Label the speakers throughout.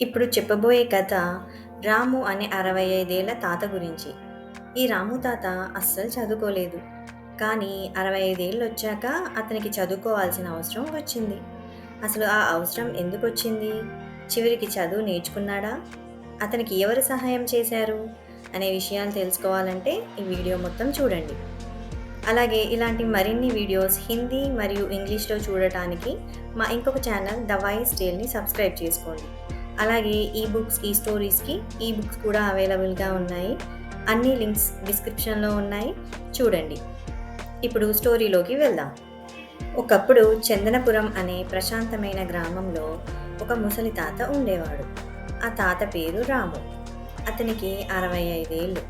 Speaker 1: ఇప్పుడు చెప్పబోయే కథ రాము అనే 65 ఏళ్ల తాత గురించి. ఈ రాము తాత అస్సలు చదువుకోలేదు. కానీ 65 ఏళ్ళొచ్చాక అతనికి చదువుకోవాల్సిన అవసరం వచ్చింది. అసలు ఆ అవసరం ఎందుకొచ్చింది? చివరికి చదువు నేర్చుకున్నాడా? అతనికి ఎవరు సహాయం చేశారు? అనే విషయాలు తెలుసుకోవాలంటే ఈ వీడియో మొత్తం చూడండి. అలాగే ఇలాంటి మరిన్ని వీడియోస్ హిందీ మరియు ఇంగ్లీష్‌లో చూడటానికి మా ఇంకొక ఛానల్ 'ద వాయిస్ టేల్‌ని సబ్స్క్రైబ్ చేసుకోండి. అలాగే ఈ స్టోరీస్‌కి బుక్స్ కూడా అవైలబుల్‌గా ఉన్నాయి. అన్ని లింక్స్ డిస్క్రిప్షన్‌లో ఉన్నాయి. చూడండి. ఇప్పుడు స్టోరీలోకి వెళ్దాం. ఒకప్పుడు చందనపురం అనే ప్రశాంతమైన గ్రామంలో ఒక ముసలి తాత ఉండేవాడు. ఆ తాత పేరు రాము. అతనికి 65 ఏళ్ళు.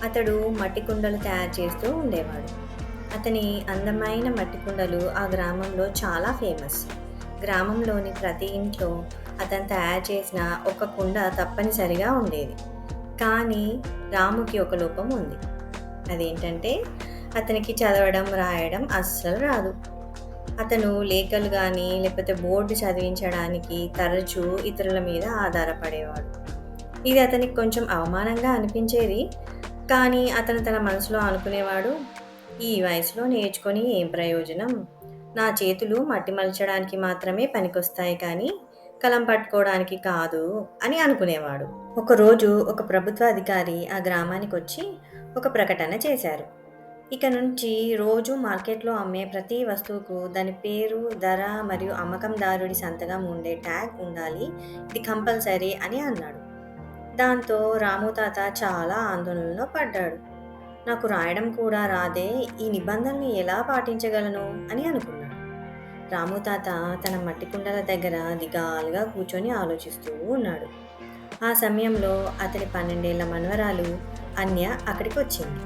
Speaker 1: అతడు మట్టి కుండలు తయారు చేస్తూ ఉండేవాడు. అతని అందమైన మట్టి కుండలు ఆ గ్రామంలో చాలా ఫేమస్. గ్రామంలోని ప్రతి ఇంట్లో అతను తయారు చేసిన ఒక కుండ తప్పనిసరిగా ఉండేది. కానీ రాముకి ఒక లోపం ఉంది. అదేంటంటే అతనికి చదవడం, రాయడం అస్సలు రాదు. అతను లేఖలు కానీ లేకపోతే బోర్డు చదివించడానికి తరచూ ఇతరుల మీద ఆధారపడేవాడు. ఇది అతనికి కొంచెం అవమానంగా అనిపించేది. కానీ అతను తన మనసులో అనుకునేవాడు, ఈ వయసులో నేర్చుకొని ఏం ప్రయోజనం? నా చేతులు మట్టి మలచడానికి మాత్రమే పనికొస్తాయి కానీ కలం పట్టుకోవడానికి కాదు అని అనుకునేవాడు. ఒకరోజు ఒక ప్రభుత్వ అధికారి ఆ గ్రామానికి వచ్చి ఒక ప్రకటన చేశారు. ఇక నుంచి రోజు మార్కెట్లో అమ్మే ప్రతి వస్తువుకు దాని పేరు, ధర మరియు అమ్మకందారుడి సంతకం ఉండే ట్యాగ్ ఉండాలి. ఇది కంపల్సరీ అని అన్నాడు. దాంతో రాము తాత చాలా ఆందోళనలో పడ్డాడు. నాకు రాయడం కూడా రాదే, ఈ నిబంధనల్ని ఎలా పాటించగలను అని అనుకున్నాడు. రాము తాత తన మట్టి కుండల దగ్గర దిగాలుగా కూర్చొని ఆలోచిస్తూ ఉన్నాడు. ఆ సమయంలో అతని 12 ఏళ్ల మనవరాలు అన్య అక్కడికి వచ్చింది.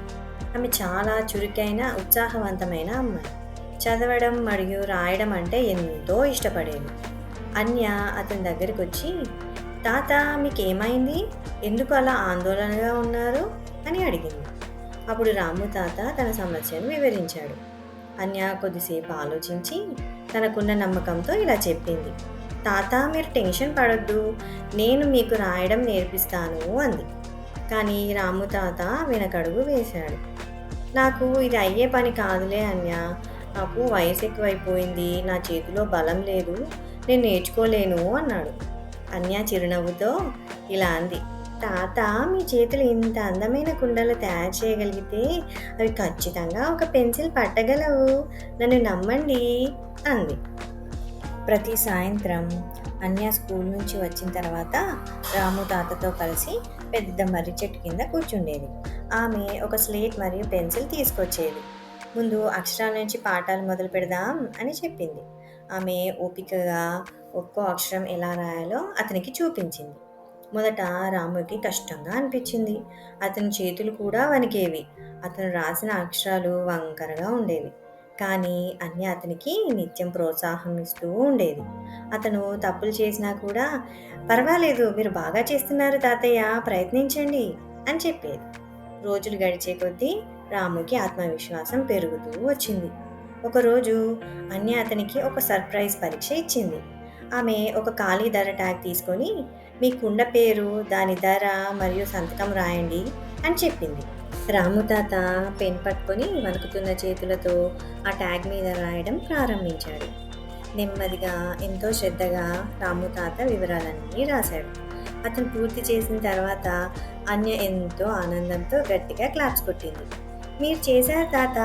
Speaker 1: ఆమె చాలా చురుకైన, ఉత్సాహవంతమైన అమ్మాయి. చదవడం మరియు రాయడం అంటే ఎంతో ఇష్టపడేది. అన్య అతని దగ్గరికి వచ్చి, తాత మీకేమైంది? ఎందుకు అలా ఆందోళనగా ఉన్నారు అని అడిగింది. అప్పుడు రాము తాత తన సమస్యను వివరించాడు. అన్య కొద్దిసేపు ఆలోచించి తనకున్న నమ్మకంతో ఇలా చెప్పింది. తాత మీరు టెన్షన్ పడొద్దు, నేను మీకు రాయడం నేర్పిస్తాను అంది. కానీ రాము తాత వెనకడుగు వేశాడు. నాకు ఇది అయ్యే పని కాదులే అన్య, నాకు వయసు ఎక్కువైపోయింది, నా చేతిలో బలం లేదు, నేను నేర్చుకోలేను అన్నాడు. అన్య చిరునవ్వుతో ఇలా అంది. తాత మీ చేతులు ఇంత అందమైన కుండలు తయారు చేయగలిగితే అవి ఖచ్చితంగా ఒక పెన్సిల్ పట్టగలవు, నన్ను నమ్మండి అంది. ప్రతి సాయంత్రం అన్య స్కూల్ నుంచి వచ్చిన తర్వాత రాము తాతతో కలిసి పెద్ద మర్రి చెట్టు కింద కూర్చుండేది. ఆమె ఒక స్లేట్ మరియు పెన్సిల్ తీసుకొచ్చేది. ముందు అక్షరాల నుంచి పాఠాలు మొదలు పెడదాం అని చెప్పింది. ఆమె ఓపికగా ఒక్కో అక్షరం ఎలా రాయాలో అతనికి చూపించింది. మొదట రాముకి కష్టంగా అనిపించింది. అతని చేతులు కూడా వణికేవి. అతను రాసిన అక్షరాలు వంకరగా ఉండేవి. కానీ అన్య అతనికి నిత్యం ప్రోత్సాహం ఇస్తూ ఉండేది. అతను తప్పులు చేసినా కూడా పర్వాలేదు, మీరు బాగా చేస్తున్నారు తాతయ్య, ప్రయత్నించండి అని చెప్పేది. రోజులు గడిచే కొద్దీ రాముకి ఆత్మవిశ్వాసం పెరుగుతూ వచ్చింది. ఒకరోజు అన్య అతనికి ఒక సర్ప్రైజ్ పరీక్ష ఇచ్చింది. ఆమె ఒక ఖాళీ ధర ట్యాగ్ తీసుకొని మీ కుండ పేరు, దాని ధర మరియు సంతకం రాయండి అని చెప్పింది. రాము తాత పెన్ పట్టుకొని వణుకుతున్న చేతులతో ఆ ట్యాగ్ మీద రాయడం ప్రారంభించాడు. నెమ్మదిగా ఎంతో శ్రద్ధగా రాము తాత వివరాలన్నీ రాశాడు. అతను పూర్తి చేసిన తర్వాత అన్య ఎంతో ఆనందంతో గట్టిగా క్లాప్స్ కొట్టింది. మీరు చేశారు తాత,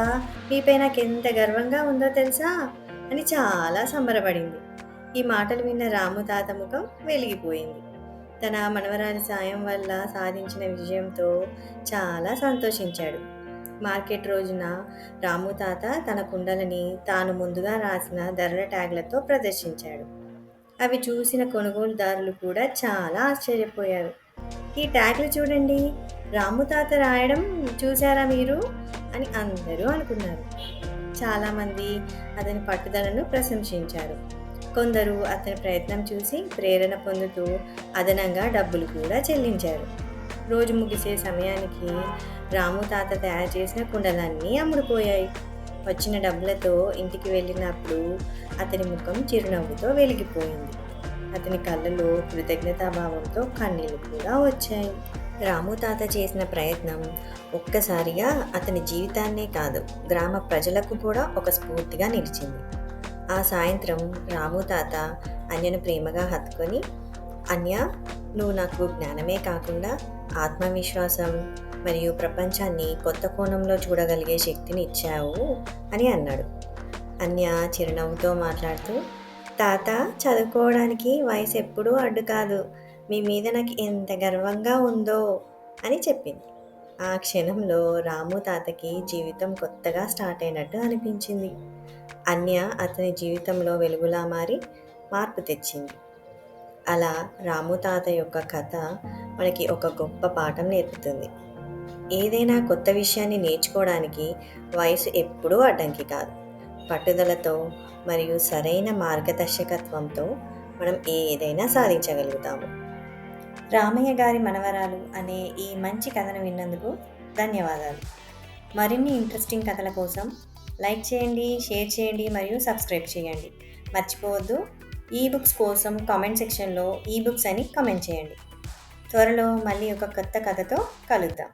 Speaker 1: మీపై నాకు ఎంత గర్వంగా ఉందో తెలుసా అని చాలా సంబరపడింది. ఈ మాటలు విన్న రాము తాత ముఖం వెలిగిపోయింది. తన మనవరాలి సాయం వల్ల సాధించిన విజయంతో చాలా సంతోషించాడు. మార్కెట్ రోజున రాము తాత తన కుండలని తాను ముందుగా రాసిన ధరల ట్యాగ్లతో ప్రదర్శించాడు. అవి చూసిన కొనుగోలుదారులు కూడా చాలా ఆశ్చర్యపోయారు. ఈ ట్యాగ్లు చూడండి, రాము తాత రాయడం చూసారా మీరు అని అందరూ అనుకున్నారు. చాలామంది అతని పట్టుదలను ప్రశంసించారు. కొందరు అతని ప్రయత్నం చూసి ప్రేరణ పొందుతూ అదనంగా డబ్బులు కూడా చెల్లించారు. రోజు ముగిసే సమయానికి రాము తాత తయారు చేసిన కుండలన్నీ అమ్ముడుపోయాయి. వచ్చిన డబ్బులతో ఇంటికి వెళ్ళినప్పుడు అతని ముఖం చిరునవ్వుతో వెలిగిపోయింది. అతని కళ్ళలో కృతజ్ఞతాభావంతో కన్నీళ్లు కూడా వచ్చాయి. రాము తాత చేసిన ప్రయత్నం ఒక్కసారిగా అతని జీవితాన్నే కాదు, గ్రామ ప్రజలకు కూడా ఒక స్ఫూర్తిగా నిలిచింది. ఆ సాయంత్రం రాము తాత అన్యను ప్రేమగా హత్తుకొని, "అన్య, నువ్వు నాకు జ్ఞానమే కాకుండా ఆత్మవిశ్వాసం మరియు ప్రపంచాన్ని కొత్త కోణంలో చూడగలిగే శక్తిని ఇచ్చావు" అని అన్నాడు. అన్య చిరునవ్వుతో మాట్లాడుతూ, "తాత, చదువుకోవడానికి వయసు ఎప్పుడూ అడ్డు కాదు. మీ మీద నాకు ఎంత గర్వంగా ఉందో" అని చెప్పింది. ఆ క్షణంలో రాము తాతకి జీవితం కొత్తగా స్టార్ట్ అయినట్టు అనిపించింది. అన్య అతని జీవితంలో వెలుగులా మారి మార్పు తెచ్చింది. అలా రాము తాత యొక్క కథ మనకి ఒక గొప్ప పాఠం నేర్పుతుంది. ఏదైనా కొత్త విషయాన్ని నేర్చుకోవడానికి వయసు ఎప్పుడూ అడ్డంకి కాదు. పట్టుదలతో మరియు సరైన మార్గదర్శకత్వంతో మనం ఏదైనా సాధించగలుగుతాము. రామయ్య గారి మనవరాలు అనే ఈ మంచి కథను విన్నందుకు ధన్యవాదాలు. మరిన్ని ఇంట్రెస్టింగ్ కథల కోసం లైక్ చేయండి, షేర్ చేయండి మరియు సబ్స్క్రైబ్ చేయండి. మర్చిపోవద్దు, ఈబుక్స్ కోసం కామెంట్ సెక్షన్లో ఈబుక్స్ అని కామెంట్ చేయండి. త్వరలో మళ్ళీ ఒక కొత్త కథతో కలుద్దాం.